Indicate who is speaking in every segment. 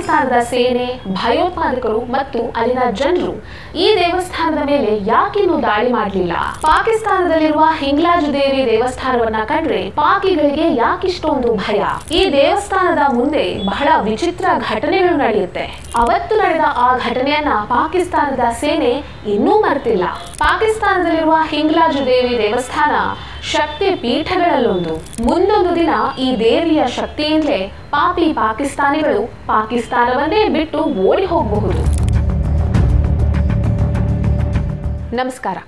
Speaker 1: ಪಾಕಿಸ್ತಾನದ ಸೇನೆ, ಭಯೋತ್ಪಾದಕರು ಮತ್ತು ಅಲ್ಲಿನ ಜನರು ಈ ದೇವಸ್ಥಾನದ ಮೇಲೆ ಯಾಕಿನ್ನೂ ದಾಳಿ ಮಾಡಲಿಲ್ಲ? ಪಾಕಿಸ್ತಾನದಲ್ಲಿರುವ ಹಿಂಗ್ಲಾಜ್ ದೇವಿ ದೇವಸ್ಥಾನವನ್ನ ಕಂಡ್ರೆ ಪಾಕಿಗಳಿಗೆ ಯಾಕಿಷ್ಟೊಂದು ಭಯ? ಈ ದೇವಸ್ಥಾನದ ಮುಂದೆ ಬಹಳ ವಿಚಿತ್ರ ಘಟನೆಗಳು ನಡೆಯುತ್ತೆ. ಅವತ್ತು ನಡೆದ ಆ ಘಟನೆಯನ್ನ ಪಾಕಿಸ್ತಾನದ ಸೇನೆ ಇನ್ನೂ ಮರೆತಿಲ್ಲ. ಪಾಕಿಸ್ತಾನದಲ್ಲಿರುವ ಹಿಂಗ್ಲಾಜ್ ದೇವಿ ದೇವಸ್ಥಾನ ಶಕ್ತಿ ಪೀಠಗಳಲ್ಲೊಂದು. ಮುಂದೊಂದು ದಿನ ಈ ದೇವಿಯ ಶಕ್ತಿಯಿಂದಲೇ ಪಾಪಿ ಪಾಕಿಸ್ತಾನಿಗಳು ಪಾಕಿಸ್ತಾನವನ್ನೇ ಬಿಟ್ಟು ಓಡಿ ಹೋಗಬಹುದು. ನಮಸ್ಕಾರ.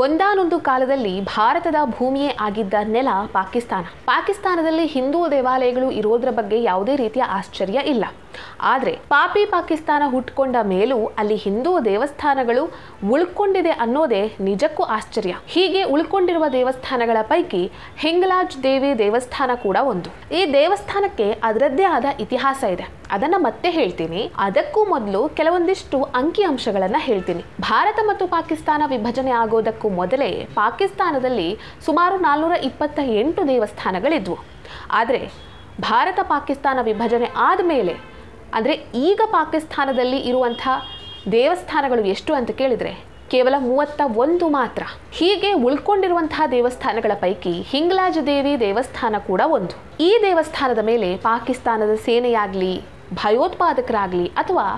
Speaker 1: ಒಂದಾನೊಂದು ಕಾಲದಲ್ಲಿ ಭಾರತದ ಭೂಮಿಯೇ ಆಗಿದ್ದ ನೆಲ ಪಾಕಿಸ್ತಾನದಲ್ಲಿ ಹಿಂದೂ ದೇವಾಲಯಗಳು ಇರೋದ್ರ ಬಗ್ಗೆ ಯಾವುದೇ ರೀತಿಯ ಆಶ್ಚರ್ಯ ಇಲ್ಲ. ಆದರೆ ಪಾಪಿ ಪಾಕಿಸ್ತಾನ ಹುಟ್ಕೊಂಡ ಮೇಲೂ ಅಲ್ಲಿ ಹಿಂದೂ ದೇವಸ್ಥಾನಗಳು ಉಳ್ಕೊಂಡಿದೆ ಅನ್ನೋದೇ ನಿಜಕ್ಕೂ ಆಶ್ಚರ್ಯ. ಹೀಗೆ ಉಳ್ಕೊಂಡಿರುವ ದೇವಸ್ಥಾನಗಳ ಪೈಕಿ ಹಿಂಗ್ಲಾಜ್ ದೇವಿ ದೇವಸ್ಥಾನ ಕೂಡ ಒಂದು. ಈ ದೇವಸ್ಥಾನಕ್ಕೆ ಅದರದ್ದೇ ಆದ ಇತಿಹಾಸ ಇದೆ. ಅದನ್ನ ಮತ್ತೆ ಹೇಳ್ತೀನಿ. ಅದಕ್ಕೂ ಮೊದಲು ಕೆಲವೊಂದಿಷ್ಟು ಅಂಕಿ ಅಂಶಗಳನ್ನ ಹೇಳ್ತೀನಿ. ಭಾರತ ಮತ್ತು ಪಾಕಿಸ್ತಾನ ವಿಭಜನೆ ಆಗೋದಕ್ಕೂ ಮೊದಲೇ ಪಾಕಿಸ್ತಾನದಲ್ಲಿ ಸುಮಾರು 428 ದೇವಸ್ಥಾನಗಳಿದ್ವು. ಆದರೆ ಭಾರತ ಪಾಕಿಸ್ತಾನ ವಿಭಜನೆ ಆದಮೇಲೆ ಅಂದರೆ ಈಗ ಪಾಕಿಸ್ತಾನದಲ್ಲಿ ಇರುವಂಥ ದೇವಸ್ಥಾನಗಳು ಎಷ್ಟು ಅಂತ ಕೇಳಿದರೆ ಕೇವಲ 31 ಮಾತ್ರ. ಹೀಗೆ ಉಳ್ಕೊಂಡಿರುವಂತಹ ದೇವಸ್ಥಾನಗಳ ಪೈಕಿ ಹಿಂಗ್ಲಾಜ್ ದೇವಿ ದೇವಸ್ಥಾನ ಕೂಡ ಒಂದು. ಈ ದೇವಸ್ಥಾನದ ಮೇಲೆ ಪಾಕಿಸ್ತಾನದ ಸೇನೆಯಾಗಲಿ, ಭಯೋತ್ಪಾದಕರಾಗಲಿ ಅಥವಾ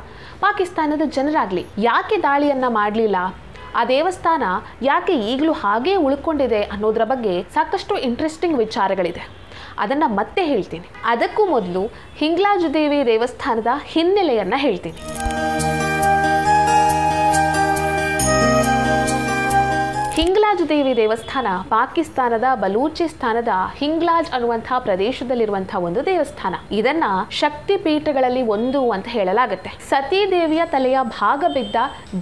Speaker 1: ಪಾಕಿಸ್ತಾನದ ಜನರಾಗಲಿ ಯಾಕೆ ದಾಳಿಯನ್ನು ಮಾಡಲಿಲ್ಲ? ಆ ದೇವಸ್ಥಾನ ಯಾಕೆ ಈಗಲೂ ಹಾಗೇ ಉಳ್ಕೊಂಡಿದೆ ಅನ್ನೋದ್ರ ಬಗ್ಗೆ ಸಾಕಷ್ಟು ಇಂಟ್ರೆಸ್ಟಿಂಗ್ ವಿಚಾರಗಳಿದೆ. ಅದನ್ನು ಮತ್ತೆ ಹೇಳ್ತೀನಿ. ಅದಕ್ಕೂ ಮೊದಲು ಹಿಂಗ್ಲಾಜ್ ದೇವಿ ದೇವಸ್ಥಾನದ ಹಿನ್ನೆಲೆಯನ್ನು ಹೇಳ್ತೀನಿ. ಹಿಂಗ್ಲಾಜ್ ದೇವಿ ದೇವಸ್ಥಾನ ಪಾಕಿಸ್ತಾನದ ಬಲೂಚಿಸ್ತಾನದ ಹಿಂಗ್ಲಾಜ್ ಅನ್ನುವಂಥ ಪ್ರದೇಶದಲ್ಲಿರುವಂತಹ ಒಂದು ದೇವಸ್ಥಾನ. ಇದನ್ನ ಶಕ್ತಿ ಪೀಠಗಳಲ್ಲಿ ಒಂದು ಅಂತ ಹೇಳಲಾಗುತ್ತೆ. ಸತೀ ದೇವಿಯ ತಲೆಯ ಭಾಗ ಬಿದ್ದ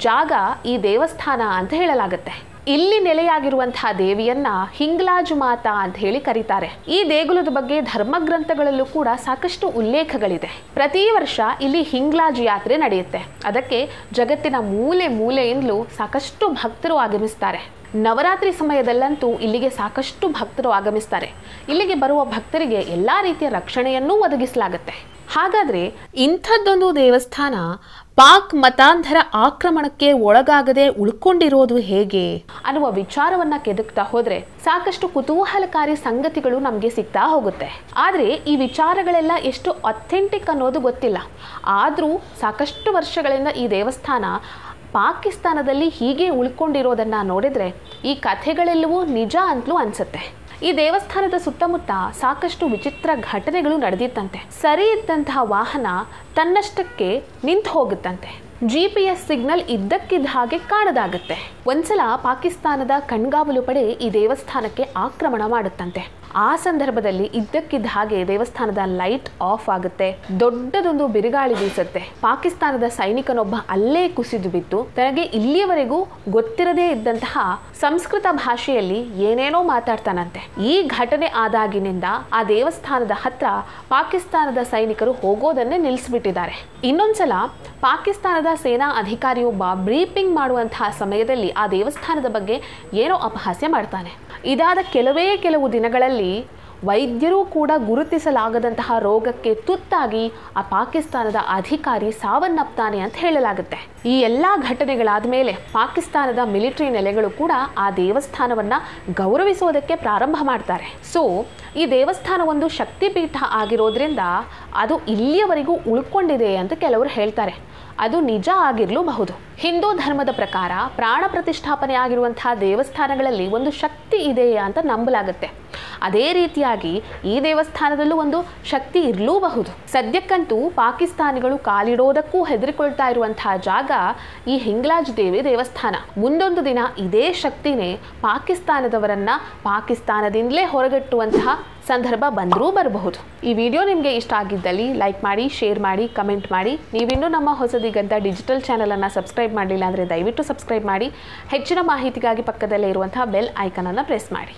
Speaker 1: ಜಾಗ ಈ ದೇವಸ್ಥಾನ ಅಂತ ಹೇಳಲಾಗುತ್ತೆ. ಇಲ್ಲಿ ನೆಲೆಯಾಗಿರುವಂತಹ ದೇವಿಯನ್ನ ಹಿಂಗ್ಲಾಜ್ ಮಾತಾ ಅಂತ ಹೇಳಿ ಕರೀತಾರೆ. ಈ ದೇಗುಲದ ಬಗ್ಗೆ ಧರ್ಮಗ್ರಂಥಗಳಲ್ಲೂ ಕೂಡ ಸಾಕಷ್ಟು ಉಲ್ಲೇಖಗಳಿದೆ. ಪ್ರತಿ ವರ್ಷ ಇಲ್ಲಿ ಹಿಂಗ್ಲಾಜ್ ಯಾತ್ರೆ ನಡೆಯುತ್ತೆ. ಅದಕ್ಕೆ ಜಗತ್ತಿನ ಮೂಲೆ ಮೂಲೆಯಿಂದಲೂ ಸಾಕಷ್ಟು ಭಕ್ತರು ಆಗಮಿಸ್ತಾರೆ. ನವರಾತ್ರಿ ಸಮಯದಲ್ಲಂತೂ ಇಲ್ಲಿಗೆ ಸಾಕಷ್ಟು ಭಕ್ತರು ಆಗಮಿಸ್ತಾರೆ. ಇಲ್ಲಿಗೆ ಬರುವ ಭಕ್ತರಿಗೆ ಎಲ್ಲ ರೀತಿಯ ರಕ್ಷಣೆಯನ್ನೂ ಒದಗಿಸಲಾಗುತ್ತೆ. ಹಾಗಾದರೆ ಇಂಥದ್ದೊಂದು ದೇವಸ್ಥಾನ ಪಾಕ್ ಮತಾಂಧರ ಆಕ್ರಮಣಕ್ಕೆ ಒಳಗಾಗದೆ ಉಳ್ಕೊಂಡಿರೋದು ಹೇಗೆ ಅನ್ನುವ ವಿಚಾರವನ್ನ ಕೆದಕ್ತಾ ಹೋದ್ರೆ ಸಾಕಷ್ಟು ಕುತೂಹಲಕಾರಿ ಸಂಗತಿಗಳು ನಮಗೆ ಸಿಗ್ತಾ ಹೋಗುತ್ತೆ. ಆದರೆ ಈ ವಿಚಾರಗಳೆಲ್ಲ ಎಷ್ಟು ಅಥೆಂಟಿಕ್ ಅನ್ನೋದು ಗೊತ್ತಿಲ್ಲ. ಆದರೂ ಸಾಕಷ್ಟು ವರ್ಷಗಳಿಂದ ಈ ದೇವಸ್ಥಾನ ಪಾಕಿಸ್ತಾನದಲ್ಲಿ ಹೀಗೆ ಉಳ್ಕೊಂಡಿರೋದನ್ನ ನೋಡಿದ್ರೆ ಈ ಕಥೆಗಳೆಲ್ಲವೂ ನಿಜ ಅಂತಲೂ ಅನ್ಸುತ್ತೆ. ಈ ದೇವಸ್ಥಾನದ ಸುತ್ತಮುತ್ತ ಸಾಕಷ್ಟು ವಿಚಿತ್ರ ಘಟನೆಗಳು ನಡೆದಿತ್ತಂತೆ. ಸರಿ ಇದ್ದಂತಹ ವಾಹನ ತನ್ನಷ್ಟಕ್ಕೆ ನಿಂತು ಹೋಗುತ್ತಂತೆ. GPS ಸಿಗ್ನಲ್ ಇದ್ದಕ್ಕಿದ್ದ ಹಾಗೆ ಕಾಣದಾಗುತ್ತೆ. ಒಂದ್ಸಲ ಪಾಕಿಸ್ತಾನದ ಕಣ್ಗಾವಲು ಪಡೆ ಈ ದೇವಸ್ಥಾನಕ್ಕೆ ಆಕ್ರಮಣ ಮಾಡುತ್ತಂತೆ. ಆ ಸಂದರ್ಭದಲ್ಲಿ ಇದ್ದಕ್ಕಿದ್ದ ಹಾಗೆ ದೇವಸ್ಥಾನದ ಲೈಟ್ ಆಫ್ ಆಗುತ್ತೆ. ದೊಡ್ಡದೊಂದು ಬಿರುಗಾಳಿ ಬೀಸುತ್ತೆ. ಪಾಕಿಸ್ತಾನದ ಸೈನಿಕನೊಬ್ಬ ಅಲ್ಲೇ ಕುಸಿದು ಬಿದ್ದು ತನಗೆ ಇಲ್ಲಿಯವರೆಗೂ ಗೊತ್ತಿರದೇ ಇದ್ದಂತಹ ಸಂಸ್ಕೃತ ಭಾಷೆಯಲ್ಲಿ ಏನೇನೋ ಮಾತಾಡ್ತಾನಂತೆ. ಈ ಘಟನೆ ಆದಾಗಿನಿಂದ ಆ ದೇವಸ್ಥಾನದ ಹತ್ರ ಪಾಕಿಸ್ತಾನದ ಸೈನಿಕರು ಹೋಗೋದನ್ನೇ ನಿಲ್ಲಿಸ್ಬಿಟ್ಟಿದ್ದಾರೆ. ಇನ್ನೊಂದ್ಸಲ ಪಾಕಿಸ್ತಾನದ ಸೇನಾ ಅಧಿಕಾರಿಯೊಬ್ಬ ಬ್ರೀಫಿಂಗ್ ಮಾಡುವಂತಹ ಸಮಯದಲ್ಲಿ ಆ ದೇವಸ್ಥಾನದ ಬಗ್ಗೆ ಏನೋ ಅಪಹಾಸ್ಯ ಮಾಡ್ತಾನೆ. ಇದಾದ ಕೆಲವು ದಿನಗಳಲ್ಲಿ ವೈದ್ಯರು ಕೂಡ ಗುರುತಿಸಲಾಗದಂತಹ ರೋಗಕ್ಕೆ ತುತ್ತಾಗಿ ಆ ಪಾಕಿಸ್ತಾನದ ಅಧಿಕಾರಿ ಸಾವನ್ನಪ್ತಾನೆ ಅಂತ ಹೇಳಲಾಗುತ್ತೆ. ಈ ಎಲ್ಲ ಘಟನೆಗಳಾದ ಮೇಲೆ ಪಾಕಿಸ್ತಾನದ ಮಿಲಿಟರಿ ನೆಲೆಗಳು ಕೂಡ ಆ ದೇವಸ್ಥಾನವನ್ನ ಗೌರವಿಸೋದಕ್ಕೆ ಪ್ರಾರಂಭ ಮಾಡ್ತಾರೆ. ಸೊ ಈ ದೇವಸ್ಥಾನ ಒಂದು ಶಕ್ತಿಪೀಠ ಆಗಿರೋದ್ರಿಂದ ಅದು ಇಲ್ಲಿಯವರೆಗೂ ಉಳ್ಕೊಂಡಿದೆ ಅಂತ ಕೆಲವರು ಹೇಳ್ತಾರೆ. ಅದು ನಿಜ ಆಗಿರಲೂಬಹುದು. ಹಿಂದೂ ಧರ್ಮದ ಪ್ರಕಾರ ಪ್ರಾಣ ಪ್ರತಿಷ್ಠಾಪನೆ ಆಗಿರುವಂತಹ ದೇವಸ್ಥಾನಗಳಲ್ಲಿ ಒಂದು ಶಕ್ತಿ ಇದೆ ಅಂತ ನಂಬಲಾಗುತ್ತೆ. ಅದೇ ರೀತಿಯಾಗಿ ಈ ದೇವಸ್ಥಾನದಲ್ಲೂ ಒಂದು ಶಕ್ತಿ ಇರಲೂಬಹುದು. ಸದ್ಯಕ್ಕಂತೂ ಪಾಕಿಸ್ತಾನಿಗಳು ಕಾಲಿಡೋದಕ್ಕೂ ಹೆದರಿಕೊಳ್ತಾ ಇರುವಂತಹ ಜಾಗ ಈ ಹಿಂಗ್ಲಾಜ್ ದೇವಿ ದೇವಸ್ಥಾನ. ಮುಂದೊಂದು ದಿನ ಇದೇ ಶಕ್ತಿನೇ ಪಾಕಿಸ್ತಾನದವರನ್ನ ಪಾಕಿಸ್ತಾನದಿಂದಲೇ ಹೊರಗಟ್ಟುವಂತಹ ಸಂದರ್ಭ ಬಂದರೂ ಬರಬಹುದು. ಈ ವಿಡಿಯೋ ನಿಮಗೆ ಇಷ್ಟ ಆಗಿದ್ದಲ್ಲಿ ಲೈಕ್ ಮಾಡಿ, ಶೇರ್ ಮಾಡಿ, ಕಮೆಂಟ್ ಮಾಡಿ. ನೀವಿನ್ನೂ ನಮ್ಮ ಹೊಸದಿಗಂತ ಡಿಜಿಟಲ್ ಚಾನಲನ್ನು ಸಬ್ಸ್ಕ್ರೈಬ್ ಮಾಡಲಿಲ್ಲ ಅಂದರೆ ದಯವಿಟ್ಟು ಸಬ್ಸ್ಕ್ರೈಬ್ ಮಾಡಿ. ಹೆಚ್ಚಿನ ಮಾಹಿತಿಗಾಗಿ ಪಕ್ಕದಲ್ಲೇ ಇರುವಂತಹ ಬೆಲ್ ಐಕನನ್ನು ಪ್ರೆಸ್ ಮಾಡಿ.